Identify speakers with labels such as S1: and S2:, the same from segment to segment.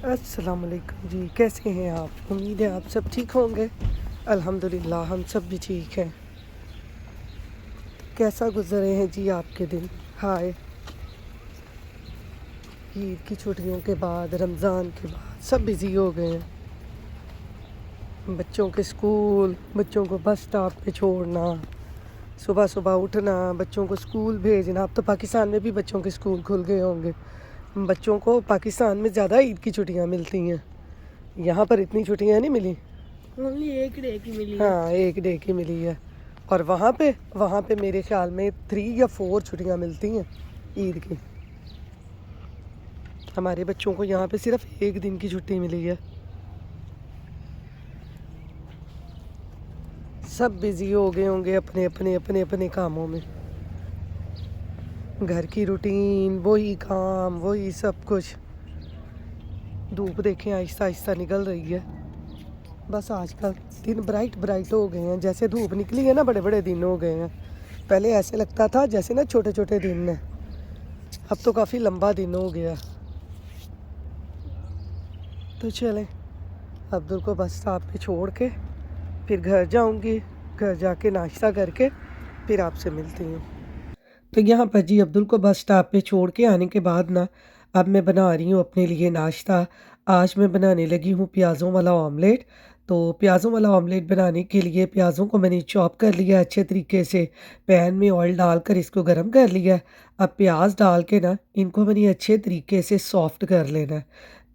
S1: अस्सलाम वालेकुम जी, कैसे हैं आप? उम्मीद है आप सब ठीक होंगे। अल्हम्दुलिल्लाह हम सब भी ठीक हैं। कैसा गुज़रे हैं जी आपके दिन? हाय, ईद की छुट्टियों के बाद, रमज़ान के बाद सब बिज़ी हो गए हैं। बच्चों के स्कूल, बच्चों को बस स्टॉप पे छोड़ना, सुबह सुबह उठना, बच्चों को स्कूल भेजना। अब तो पाकिस्तान में भी बच्चों के स्कूल खुल गए होंगे। बच्चों को पाकिस्तान में ज़्यादा ईद की छुट्टियाँ मिलती हैं, यहाँ पर इतनी छुट्टियाँ नहीं मिली।
S2: ओनली एक डे की मिली है।
S1: हाँ, 1 डे की मिली है। और वहाँ पे मेरे ख़्याल में 3 या 4 छुट्टियाँ मिलती हैं ईद की। हमारे बच्चों को यहाँ पे सिर्फ़ 1 दिन की छुट्टी मिली है। सब बिज़ी हो गए होंगे अपने कामों में। घर की रूटीन, वही काम, वही सब कुछ। धूप देखें आहिस्ता-आहिस्ता निकल रही है। बस आजकल दिन ब्राइट ब्राइट हो गए हैं। जैसे धूप निकली है ना, बड़े-बड़े दिन हो गए हैं। पहले ऐसे लगता था जैसे ना छोटे-छोटे दिन हैं। अब तो काफ़ी लंबा दिन हो गया। तो चलें, अब्दुल को बस स्टॉप पे छोड़ के फिर घर जाऊंगी। घर जाके नाश्ता करके फिर आपसे मिलती हूँ। तो यहाँ पर जी अब्दुल को बस स्टॉप पे छोड़ के आने के बाद ना, अब मैं बना रही हूँ अपने लिए नाश्ता। आज मैं बनाने लगी हूँ प्याज़ों वाला ऑमलेट। तो प्याज़ों वाला ऑमलेट बनाने के लिए प्याज़ों को मैंने चॉप कर लिया अच्छे तरीके से। पैन में ऑयल डालकर इसको गरम कर लिया है। अब प्याज डाल के ना इनको मैंने अच्छे तरीके से सॉफ्ट कर लेना है।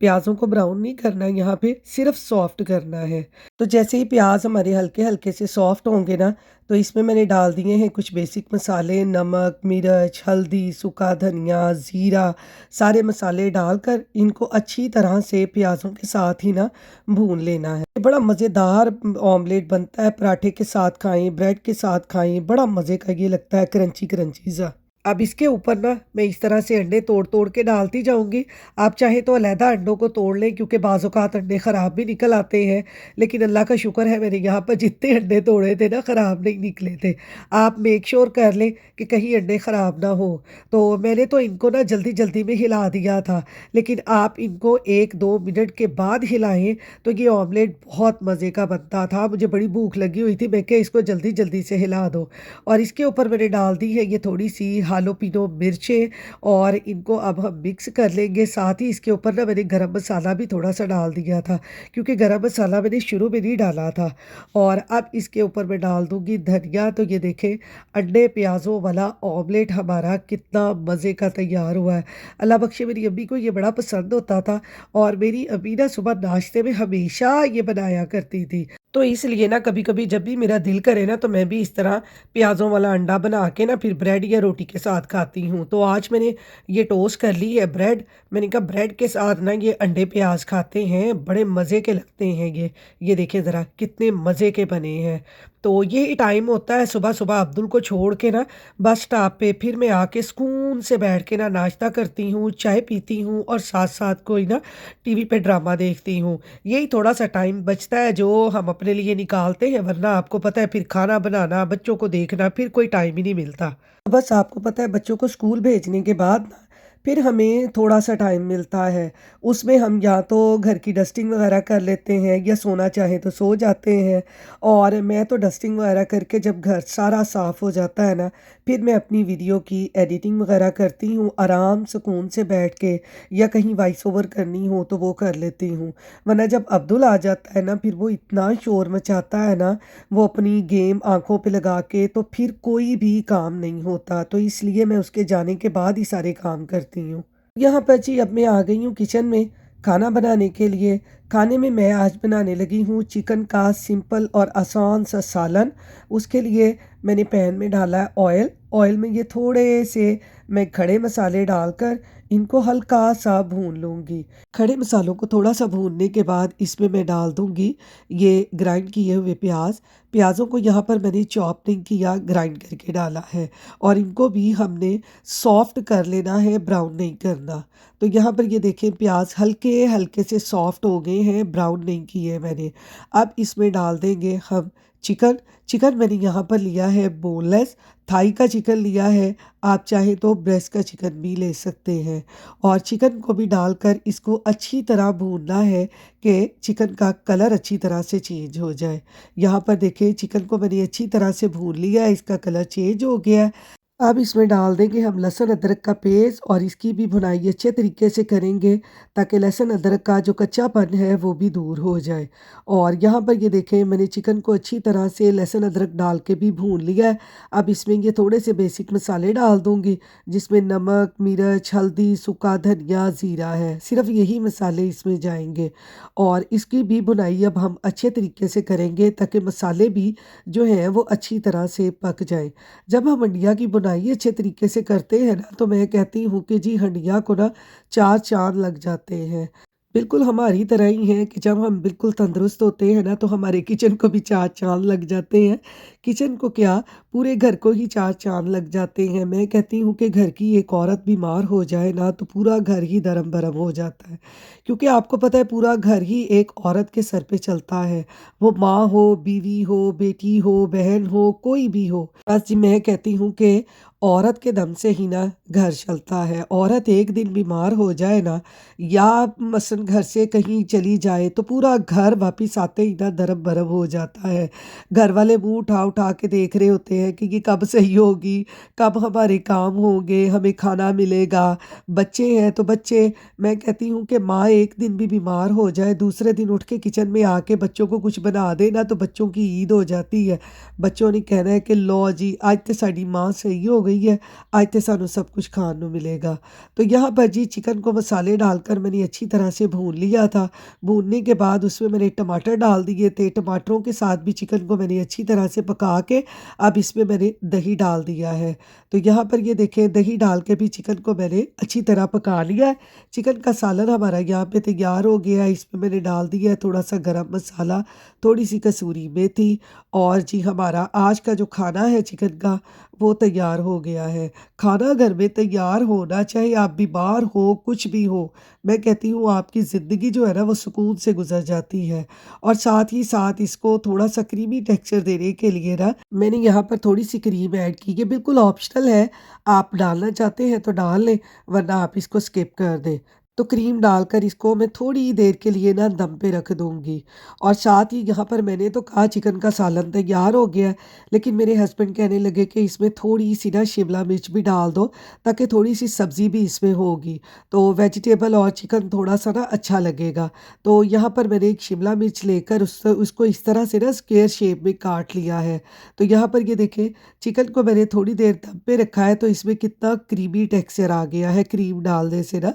S1: प्याज़ों को ब्राउन नहीं करना है यहाँ पे, सिर्फ़ सॉफ्ट करना है। तो जैसे ही प्याज़ हमारे हल्के-हल्के से सॉफ्ट होंगे ना, तो इसमें मैंने डाल दिए हैं कुछ बेसिक मसाले, नमक, मिर्च, हल्दी, सूखा धनिया, ज़ीरा, सारे मसाले डालकर इनको अच्छी तरह से प्याज़ों के साथ ही ना भून लेना है। बड़ा मज़ेदार ऑमलेट बनता है, पराठे के साथ खाएँ, ब्रेड के साथ खाएँ, बड़ा मज़े का ये लगता है क्रंची-क्रंची सा। अब इसके ऊपर ना मैं इस तरह से अंडे तोड़-तोड़ के डालती जाऊँगी। आप चाहें तो अलहदा अंडों को तोड़ लें, क्योंकि बाज़ औक़ात अंडे ख़राब भी निकल आते हैं। लेकिन अल्लाह का शुक्र है मैंने यहाँ पर जितने अंडे तोड़े थे ना, ख़राब नहीं निकले थे। आप मेक श्योर कर लें कि कहीं अंडे ख़राब ना हो। तो मैंने तो इनको ना जल्दी-जल्दी में हिला दिया था, लेकिन आप इनको 1-2 मिनट के बाद हिलाएँ तो ये ऑमलेट बहुत मज़े का बनता था। मुझे बड़ी भूख लगी हुई थी, मैं कहा इसको जल्दी-जल्दी से हिला दो। और इसके ऊपर मैंने डाल दी है ये थोड़ी-सी हालोपिनो मिर्चें, और इनको अब हम मिक्स कर लेंगे। साथ ही इसके ऊपर ना मैंने गरम मसाला भी थोड़ा-सा डाल दिया था, क्योंकि गरम मसाला मैंने शुरू में नहीं डाला था। और अब इसके ऊपर मैं डाल दूँगी धनिया। तो ये देखें, अंडे प्याज़ों वाला ऑमलेट हमारा कितना मज़े का तैयार हुआ है। अल्लाह बख्शे मेरी अम्मी को ये बड़ा पसंद होता था, और मेरी अम्मी ना सुबह नाश्ते में हमेशा ये बनाया करती थी। तो इसलिए ना कभी-कभी जब भी मेरा दिल करे ना, तो मैं भी इस तरह प्याज़ों वाला अंडा बना के ना फिर ब्रेड या रोटी के साथ खाती हूँ। तो आज मैंने ये टोस्ट कर ली है ब्रेड। मैंने कहा ब्रेड के साथ ना ये अंडे प्याज़ खाते हैं, बड़े मज़े के लगते हैं ये। ये देखिए ज़रा कितने मज़े के बने हैं। तो ये टाइम होता है सुबह-सुबह अब्दुल को छोड़ के ना बस स्टॉप पे, फिर मैं आके सुकून से बैठ के ना नाश्ता करती हूँ, चाय पीती हूँ, और साथ-साथ कोई ना टीवी पे ड्रामा देखती हूँ। यही थोड़ा-सा टाइम बचता है जो हम अपने लिए निकालते हैं, वरना आपको पता है फिर खाना बनाना, बच्चों को देखना, फिर कोई टाइम ही नहीं मिलता। बस आपको पता है बच्चों को स्कूल भेजने के बाद ना फिर हमें थोड़ा-सा टाइम मिलता है। उसमें हम या तो घर की डस्टिंग वगैरह कर लेते हैं, या सोना चाहें तो सो जाते हैं। और मैं तो डस्टिंग वगैरह करके जब घर सारा साफ़ हो जाता है ना, फिर मैं अपनी वीडियो की एडिटिंग वगैरह करती हूँ आराम सुकून से बैठ के, या कहीं वॉइस ओवर करनी हो तो वो कर लेती हूँ। वरना जब अब्दुल आ जाता है ना, फिर वो इतना शोर मचाता है ना, वो अपनी गेम आँखों पे लगा के, तो फिर कोई भी काम नहीं होता। तो इसलिए मैं उसके जाने के बाद ही सारे काम करती हूँ। यहाँ पर जी अब मैं आ गई हूँ किचन में खाना बनाने के लिए। खाने में मैं आज बनाने लगी हूँ चिकन का सिंपल और आसान सा सालन। उसके लिए मैंने पैन में डाला है ऑयल। ऑयल में ये थोड़े से मैं खड़े मसाले डालकर इनको हल्का सा भून लूँगी। खड़े मसालों को थोड़ा सा भूनने के बाद इसमें मैं डाल दूँगी ये ग्राइंड किए हुए प्याज। प्याज़ों को यहाँ पर मैंने चॉप नहीं किया, ग्राइंड करके डाला है, और इनको भी हमने सॉफ्ट कर लेना है, ब्राउन नहीं करना। तो यहाँ पर ये देखें प्याज हल्के-हल्के से सॉफ्ट हो गए हैं, ब्राउन नहीं किए मैंने। अब इसमें डाल देंगे हम चिकन चिकन मैंने यहाँ पर लिया है बोनलेस, थाई का चिकन लिया है। आप चाहे तो ब्रेस्ट का चिकन भी ले सकते हैं। और चिकन को भी डालकर इसको अच्छी तरह भूनना है कि चिकन का कलर अच्छी तरह से चेंज हो जाए। यहाँ पर देखिए चिकन को मैंने अच्छी तरह से भून लिया है, इसका कलर चेंज हो गया है। अब इसमें डाल देंगे हम लहसुन अदरक का पेस्ट और इसकी भी भुनाई अच्छे तरीके से करेंगे ताकि लहसुन अदरक का जो कच्चापन है वो भी दूर हो जाए। और यहाँ पर ये देखें मैंने चिकन को अच्छी तरह से लहसुन अदरक डाल के भी भून लिया है। अब इसमें ये थोड़े से बेसिक मसाले डाल दूँगी जिसमें नमक, मिर्च, हल्दी, सूखा धनिया, ज़ीरा है। सिर्फ यही मसाले इसमें जाएंगे और इसकी भी भुनाई अब हम अच्छे तरीके से करेंगे ताकि मसाले भी जो हैं वो अच्छी तरह से पक जाएँ। जब हम हंडिया की बुनाई अच्छे तरीके से करते हैं ना तो मैं कहती हूँ कि जी हंडिया को ना 4 चाँद लग जाते हैं। बिल्कुल हमारी तरह ही है कि जब हम बिल्कुल तंदुरुस्त होते हैं ना तो हमारे किचन को भी 4 चाँद लग जाते हैं। किचन को क्या पूरे घर को ही 4 चाँद लग जाते हैं। मैं कहती हूँ कि घर की एक औरत बीमार हो जाए ना तो पूरा घर ही दरम-बरम हो जाता है। क्योंकि आपको पता है पूरा घर ही एक औरत के सर पे चलता है। वो माँ हो, बीवी हो, बेटी हो, बहन हो, कोई भी हो। बस जी मैं कहती हूँ कि औरत के दम से ही ना घर चलता है। औरत एक दिन बीमार हो जाए ना या मसलन घर से कहीं चली जाए तो पूरा घर वापस आते ही ना दरम बरम हो जाता है। घर वाले मुंह उठा उठा के देख रहे होते हैं कि ये कब सही होगी, कब हमारे काम होंगे, हमें खाना मिलेगा। बच्चे हैं तो बच्चे, मैं कहती हूँ कि माँ एक दिन भी बीमार हो जाए दूसरे दिन उठ के किचन में आके बच्चों को कुछ बना दे ना तो बच्चों की ईद हो जाती है। बच्चों ने कहना है कि लो जी अज तो साडी माँ सही हो गई है, अज तो सानू सब कुछ खाने को मिलेगा। तो यहाँ पर जी चिकन को मसाले डालकर मैंने अच्छी तरह से भून लिया था। भूनने के बाद उसमें मैंने टमाटर डाल दिए थे। टमाटरों के साथ भी चिकन को मैंने अच्छी तरह से पका के अब इसमें मैंने दही डाल दिया है। तो यहाँ पर ये देखें दही डाल के भी चिकन को मैंने अच्छी तरह पका लिया है। चिकन का सालन हमारा यहाँ पे तैयार हो गया है। इसमें मैंने डाल दिया है थोड़ा सा गरम मसाला, थोड़ी सी कसूरी मेथी और जी हमारा आज का जो खाना है चिकन का वो तैयार हो गया है। खाना घर में तैयार होना चाहे आप बीमार हो कुछ भी हो, मैं कहती हूँ आपकी ज़िंदगी जो है ना वो सुकून से गुजर जाती है। और साथ ही साथ इसको थोड़ा सा क्रीमी टेक्सचर देने के लिए ना मैंने यहाँ पर थोड़ी सी क्रीम ऐड की है। बिल्कुल ऑप्शनल है, आप डालना चाहते हैं तो डाल लें वरना आप इसको स्किप कर दें। तो क्रीम डालकर इसको मैं थोड़ी देर के लिए ना दम पे रख दूँगी। और साथ ही यहाँ पर मैंने तो कहा चिकन का सालन तैयार हो गया है, लेकिन मेरे हस्बैंड कहने लगे कि इसमें थोड़ी सी ना शिमला मिर्च भी डाल दो ताकि थोड़ी सी सब्ज़ी भी इसमें होगी, तो वेजिटेबल और चिकन थोड़ा सा ना अच्छा लगेगा। तो यहाँ पर मैंने एक शिमला मिर्च लेकर उसको इस तरह से ना स्क्वायर शेप में काट लिया है। तो यहाँ पर ये देखें चिकन को मैंने थोड़ी देर दम पे रखा है तो इसमें कितना क्रीमी टेक्सचर आ गया है क्रीम डालने से ना।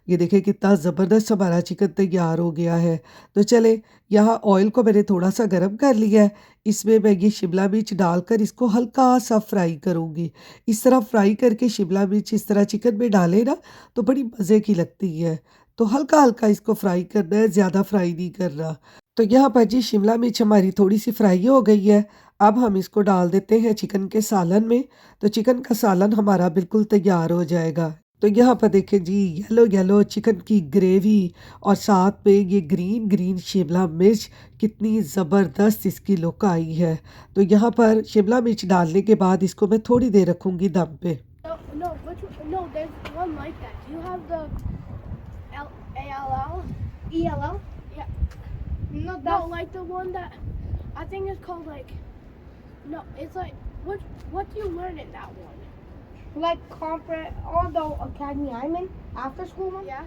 S1: ये देखिए कितना ज़बरदस्त हमारा चिकन तैयार हो गया है। तो चले यहाँ ऑयल को मैंने थोड़ा सा गर्म कर लिया है। इसमें मैं ये शिमला मिर्च डालकर इसको हल्का सा फ्राई करूँगी। इस तरह फ्राई करके शिमला मिर्च इस तरह चिकन में डालें ना तो बड़ी मज़े की लगती है। तो हल्का हल्का इसको फ्राई करना है, ज़्यादा फ्राई नहीं करना। तो यहाँ पर जी शिमला मिर्च हमारी थोड़ी सी फ्राई हो गई है। अब हम इसको डाल देते हैं चिकन के सालन में। तो चिकन का सालन हमारा बिल्कुल तैयार हो जाएगा। तो यहाँ पर देखें जी येलो येलो चिकन की ग्रेवी और साथ में ये ग्रीन ग्रीन शिमला मिर्च, कितनी ज़बरदस्त इसकी लुक आई है। तो यहाँ पर शिमला मिर्च डालने के बाद इसको मैं थोड़ी देर रखूँगी दम पे।
S2: No, no, no, there's one like that. You have the ALL? ELL? Yeah. No, like the one that I think it's called like. No, it's like what do you learn in that one?
S3: Like all the academy I'm in, after school one.
S2: Yeah.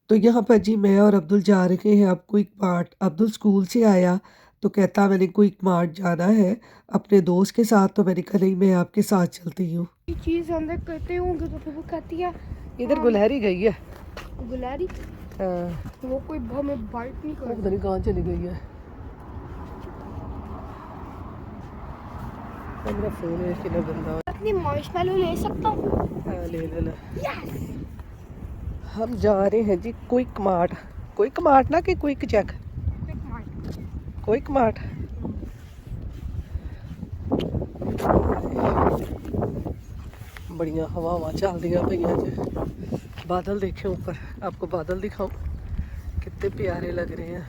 S1: तो यहाँ पर जी मैं और अब्दुल जा रहे हैं अब quick mart. Abdul school से आया तो कहता मैंने क्विक मार्ट जाना है अपने दोस्त के साथ। तो मैंने कहा नहीं मैं आपके साथ चलती हूँ।
S3: ये चीज़ अंदर करते होंगे तो फिर वो कहती है
S1: इधर गुलहरी गई है।
S3: गुलारी,
S1: हाँ,
S3: वो कोई हमें बाइट नहीं
S1: वो
S3: कर।
S1: पता नहीं कहाँ चली गई है। मेरा फ़ोन है कि ना गंदा हो।
S3: अपनी मार्शमेलो ले सकता हूँ?
S1: हाँ ले लेना।
S3: यस।
S1: हम जा रहे हैं जी क्विक मार्ट। क्विक मार्ट ना कि quick check?
S3: Quick Mart.
S1: Quick Mart. बढ़िया हवा चल दी पे। बादल देखे ऊपर, आपको बादल दिखाऊं कितने प्यारे लग रहे हैं।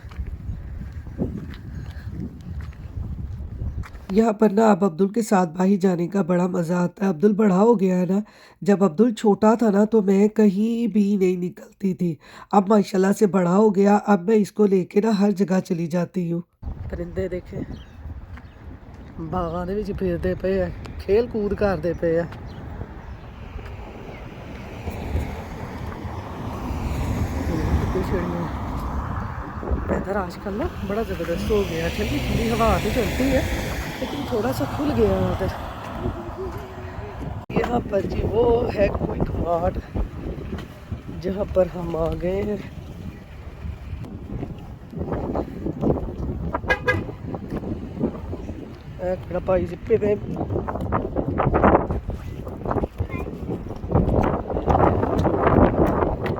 S1: यहाँ पर ना अब अब्दुल के साथ बाही जाने का बड़ा मज़ा आता है। अब्दुल बड़ा हो गया है ना, जब अब्दुल छोटा था ना तो मैं कहीं भी नहीं निकलती थी। अब माशाल्लाह से बड़ा हो गया, अब मैं इसको लेके ना हर जगह चली जाती हूँ। परिंदे देखे बागां ਦੇ ਵਿੱਚ ਫਿਰਦੇ ਪਏ ਆ, ਖੇਲ ਕੂਦ ਕਰਦੇ ਪਏ ਆ। कितनी चिड़िया इधर आजकल ना बड़ा ज़बरदस्त हो गया है। ठंडी ठंडी हवा तो चलती है लेकिन थोड़ा सा खुल गया है उधर। यहाँ पर जी वो है क्विक मार्ट जहाँ पर हम आ गए हैं। खड़ा भाई जिप्पे पे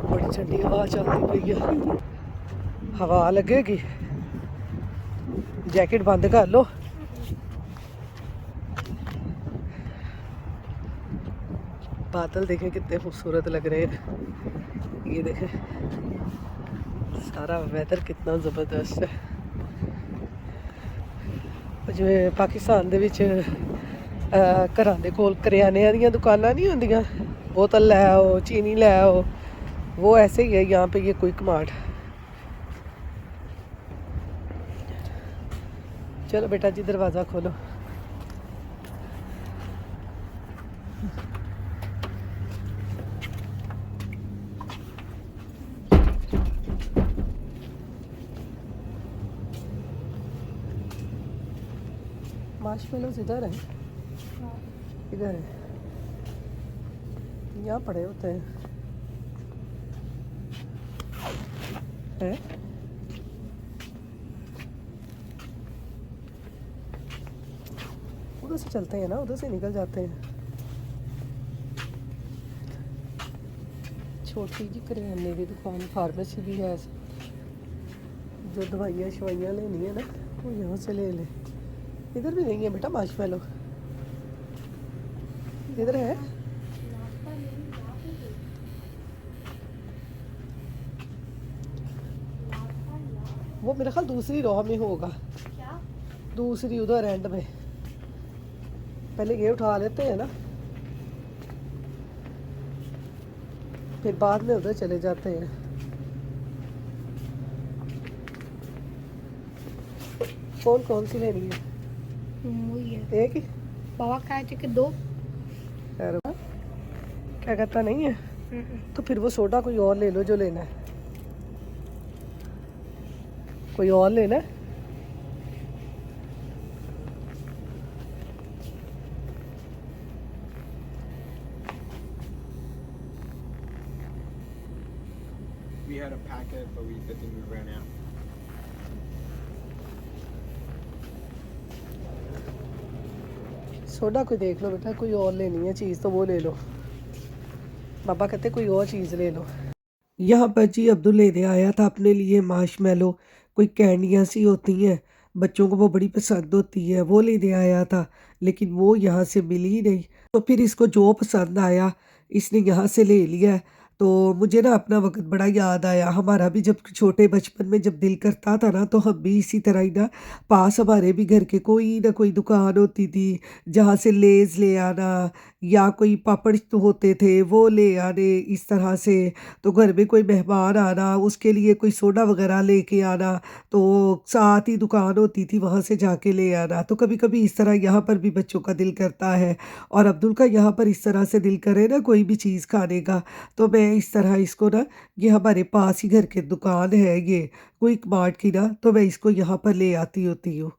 S1: बड़ी ठंडी हवा चलती पई है। हवा लगेगी, जैकेट बंद कर लो। बादल देखें कितने खूबसूरत लग रहे हैं। ये देखें सारा वेदर कितना ज़बरदस्त है। जिवें पाकिस्तान दे विच घरां दे कोल करियाने दीयां दुकानां नहीं होंदियां, बोतल लै आओ, चीनी लै आओ, वो ऐसे ही है यहाँ पे ये क्विक मार्ट। चलो बेटा जी दरवाज़ा खोलो। मार्शमेलोज़ इधर है, इधर है, यहाँ पड़े होते हैं। है? उधर से चलते हैं ना, उधर से निकल जाते हैं। छोटी जी करियाने की दुकान, फार्मेसी भी है। जो दवाइयाँ शवाइयाँ लेनी है ना वो यहाँ से ले ले। इधर भी नहीं है बेटा मार्शमेलो, इधर है। वो मेरा ख्याल दूसरी रो में होगा, दूसरी उधर एंड में। पहले ये उठा लेते हैं ना, फिर बाद में उधर चले जाते हैं। कौन कौन सी लेनी है?
S3: वही है
S1: एक ही?
S3: बाबा कहा थे कि 2।
S1: क्या कहता नहीं है? तो फिर वो सोडा कोई और ले लो जो लेना है। कोई और लेना है?
S4: We had a packet, but I think we ran out.
S1: Soda कोई देख लो बेटा, कोई और लेनी है चीज़ तो वो ले लो। पापा कहते कोई और चीज़ ले लो। यहाँ पर जी अब्दुल लेने आया था अपने लिए मार्शमेलो, कोई कैंडियाँ सी होती हैं, बच्चों को वो बड़ी पसंद होती है, वो लेने आया था लेकिन वो यहाँ से मिली ही नहीं। तो फिर इसको जो पसंद आया इसने यहाँ से ले लिया। तो मुझे ना अपना वक्त बड़ा याद आया। हमारा भी जब छोटे बचपन में जब दिल करता था ना तो हम भी इसी तरह ही ना, पास हमारे भी घर के कोई ना कोई दुकान होती थी जहाँ से लेज़ ले आना या कोई पापड़ तो होते थे वो ले आने इस तरह से। तो घर में कोई मेहमान आना उसके लिए कोई सोडा वगैरह लेके आना, तो साथ ही दुकान होती थी वहाँ से जाके ले आना। तो कभी कभी इस तरह यहाँ पर भी बच्चों का दिल करता है, और अब्दुल का यहाँ पर इस तरह से दिल करे ना कोई भी चीज़ खाने का, तो मैं इस तरह इसको ना, ये हमारे पास ही घर के दुकान है ये क्विक मार्ट की ना, तो मैं इसको यहाँ पर ले आती होती हूँ।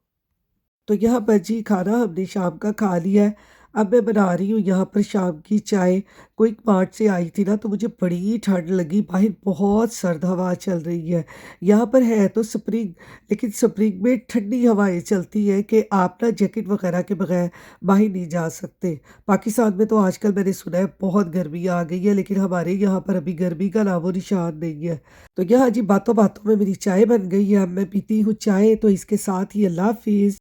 S1: तो यहाँ पर जी खाना हमने शाम का खा लिया है। अब मैं बना रही हूँ यहाँ पर शाम की चाय। क्विक मार्ट से आई थी ना तो मुझे बड़ी ठंड लगी, बाहर बहुत सर्द हवा चल रही है। यहाँ पर है तो स्प्रिंग, लेकिन स्प्रिंग में ठंडी हवाएं चलती हैं कि आप ना जैकेट वगैरह के बगैर बाहर नहीं जा सकते। पाकिस्तान में तो आजकल मैंने सुना है बहुत गर्मी आ गई है, लेकिन हमारे यहाँ पर अभी गर्मी का नामो निशान नहीं है। तो यहाँ जी बातों बातों में मेरी चाय बन गई है, अब मैं पीती हूँ चाय। तो इसके साथ ही अल्लाह हाफिज़।